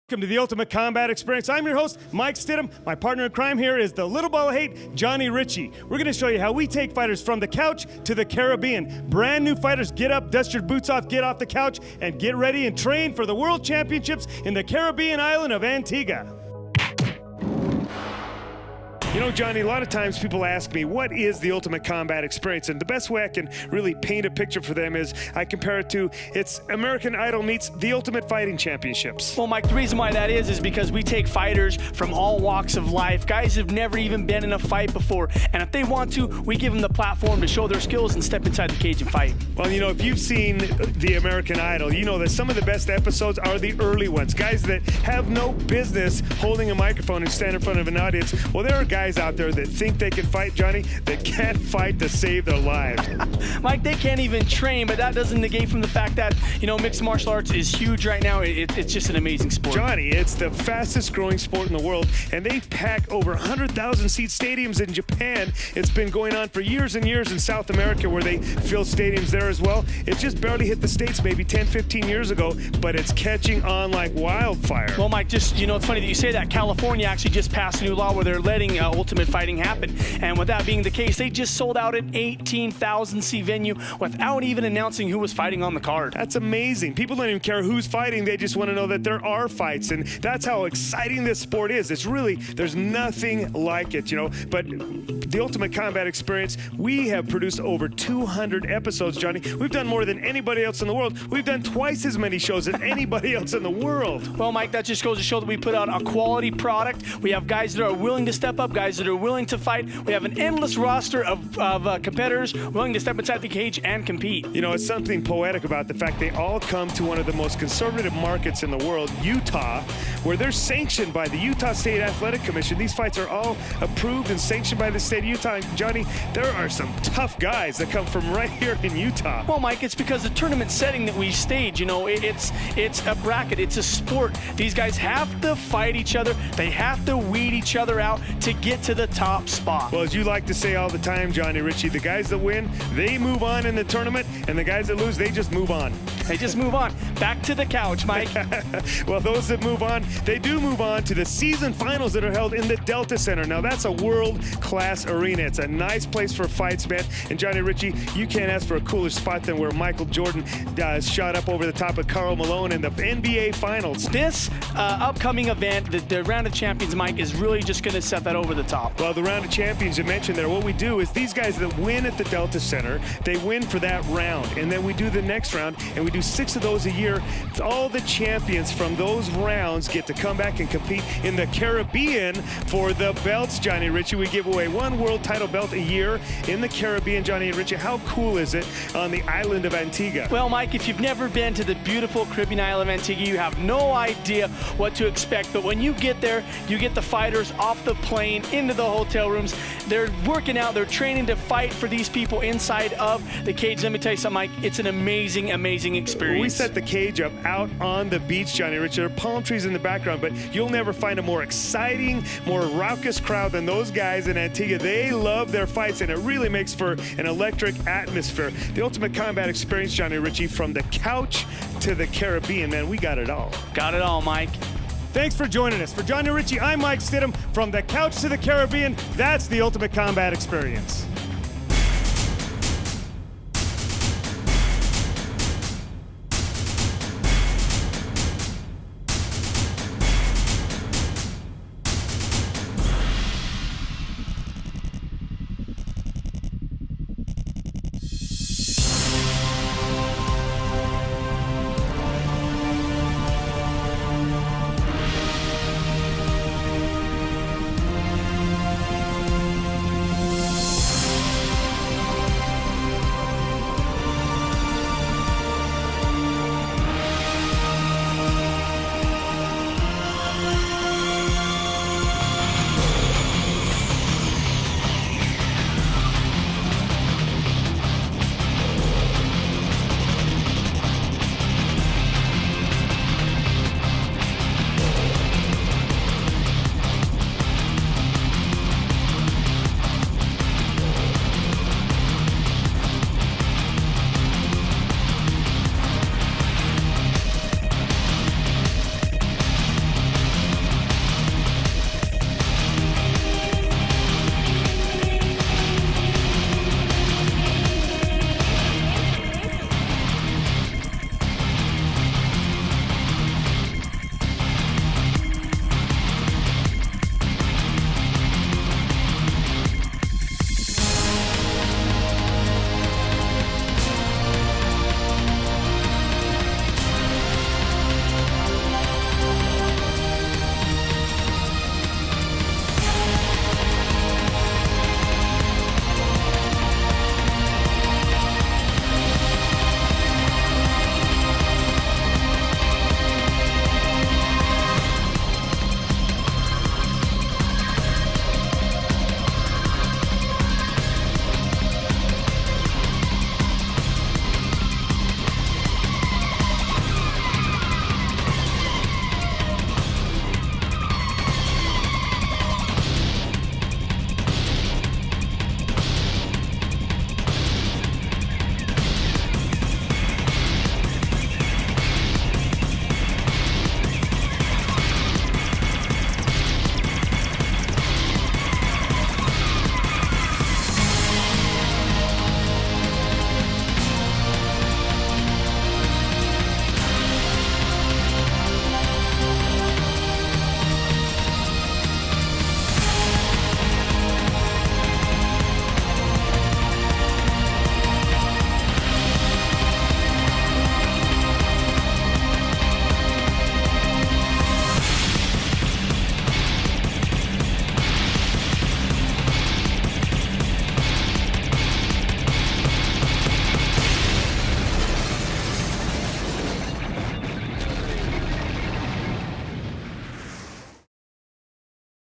Welcome to the Ultimate Combat Experience. I'm your host, Mike Stidham. My partner in crime here is the little ball of hate, Johnny Ritchie. We're going to show you how we take fighters from the couch to the Caribbean. Brand new fighters, get up, dust your boots off, get off the couch, and get ready and train for the World Championships in the Caribbean island of Antigua. You know, Johnny, a lot of times people ask me, what is the Ultimate Combat Experience? And the best way I can really paint a picture for them is I compare it to, it's American Idol meets the Ultimate Fighting Championships. Well, Mike, the reason why that is because we take fighters from all walks of life, guys who've never even been in a fight before. And if they want to, we give them the platform to show their skills and step inside the cage and fight. Well, you know, if you've seen the American Idol, you know that some of the best episodes are the early ones. Guys that have no business holding a microphone and stand in front of an audience. Well, there are guys out there that think they can fight, Johnny, that can't fight to save their lives. Mike, they can't even train, but that doesn't negate from the fact that, you know, mixed martial arts is huge right now. It's just an amazing sport. Johnny, it's the fastest growing sport in the world, and they pack over 100,000 seat stadiums in Japan. It's been going on for years and years in South America where they fill stadiums there as well. It just barely hit the States maybe 10, 15 years ago, but it's catching on like wildfire. Well, Mike, just, you know, it's funny that you say that. California actually just passed a new law where they're letting Ultimate Fighting happen. And with that being the case, they just sold out an 18,000 seat venue without even announcing who was fighting on the card. That's amazing. People don't even care who's fighting. They just want to know that there are fights. And that's how exciting this sport is. It's really, there's nothing like it, you know. But the Ultimate Combat Experience, we have produced over 200 episodes, Johnny. We've done more than anybody else in the world. We've done twice as many shows as anybody else in the world. Well, Mike, that just goes to show that we put out a quality product. We have guys that are willing to step up, guys that are willing to fight. We have an endless roster of competitors willing to step inside the cage and compete. You know, it's something poetic about the fact they all come to one of the most conservative markets in the world, Utah, where they're sanctioned by the Utah State Athletic Commission. These fights are all approved and sanctioned by the state of Utah. And Johnny, there are some tough guys that come from right here in Utah. Well, Mike, it's because the tournament setting that we stage, you know, it's a bracket, it's a sport. These guys have to fight each other. They have to weed each other out to get to the top spot. Well, as you like to say all the time, Johnny Ritchie, the guys that win, they move on in the tournament, and the guys that lose, they just move on. They just move on. Back to the couch, Mike. Well, those that move on, they do move on to the season finals that are held in the Delta Center. Now, that's a world-class arena. It's a nice place for fights, man. And Johnny Ritchie, you can't ask for a cooler spot than where Michael Jordan shot up over the top of Karl Malone in the NBA Finals. This upcoming event, the Round of Champions, Mike, is really just going to set that over the top. Well, the Round of Champions you mentioned there, what we do is these guys that win at the Delta Center, they win for that round. And then we do the next round, and we do 6 of those a year. All the champions from those rounds get to come back and compete in the Caribbean for the belts, Johnny Ritchie. We give away 1 world title belt a year in the Caribbean, Johnny and Ritchie. How cool is it on the island of Antigua? Well, Mike, if you've never been to the beautiful Caribbean island of Antigua, you have no idea what to expect. But when you get there, you get the fighters off the plane into the hotel rooms. They're working out, they're training to fight for these people inside of the cage. Let me tell you something, Mike, it's an amazing, amazing experience. We set the cage up out on the beach, Johnny Ritchie. There are palm trees in the background, but you'll never find a more exciting, more raucous crowd than those guys in Antigua. They love their fights, and it really makes for an electric atmosphere. The Ultimate Combat Experience, Johnny Ritchie, from the couch to the Caribbean, man, we got it all. Got it all, Mike. Thanks for joining us. For Johnny Ritchie, I'm Mike Stidham. From the couch to the Caribbean, that's the Ultimate Combat Experience.